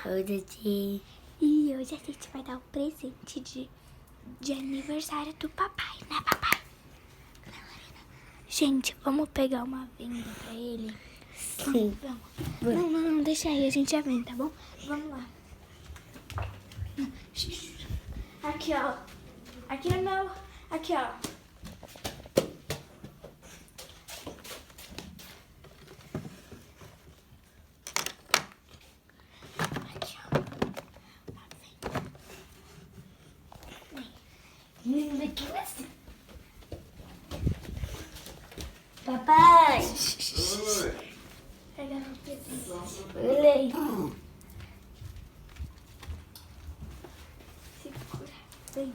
E hoje a gente vai dar o presente de aniversário do papai, né, papai? Gente, vamos pegar uma venda pra ele? Sim. Vamos. Não, deixa aí, a gente já vem, tá bom? Vamos lá. Aqui, ó. Aqui no meu... Aqui, ó. Aqui, ó. Vem aqui assim. Papai! Oi. Pega no presente. Olha aí. Segura. Vem.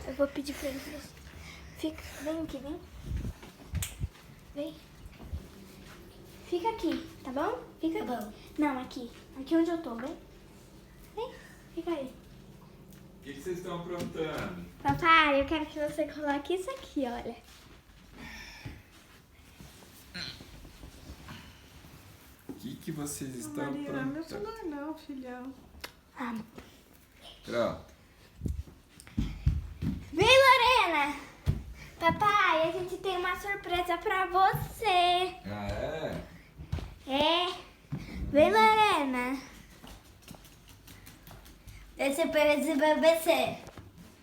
Eu vou pedir pra ele. Fica. Vem aqui, vem. Vem. Fica aqui, tá bom? Fica Tá aqui. bom. Não, aqui. Aqui onde eu tô, vem. Vem. Fica aí. O que vocês estão aprontando? Papai, eu quero que você coloque isso aqui, olha. O que vocês estão Maria, meu aprontando? celular não, filhão. Ah. Pronto. Vem, Lorena! Papai, a gente tem uma surpresa pra você. Ah, é? É. Vem, Lorena. Esse presente pra você.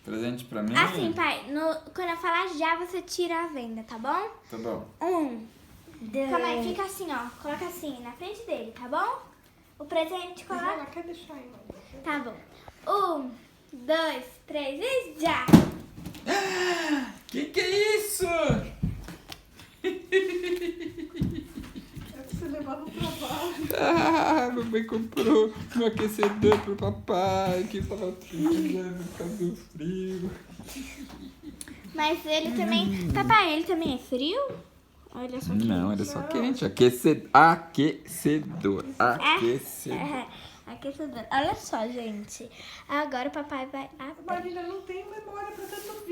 Presente pra mim? Assim, pai, quando eu falar já, você tira a venda, tá bom? Tá bom. 1, 2. Calma aí, fica assim, ó. Coloca assim, na frente dele, tá bom? O presente Ela coloca. quer deixar aí, mãe. Tá bom. 1, 2, 3 e já! Que é isso? É que você levar no trabalho. Ah, mamãe comprou um aquecedor pro papai que tava precisando por causa do frio. Mas ele também. Papai, ele também é frio? Ou ele é só quente? Não, ele é só quente. Aquecedor. É, aquecedor. Olha só, gente. Agora o papai vai abrir. Marília não tem memória pra tanto vídeo.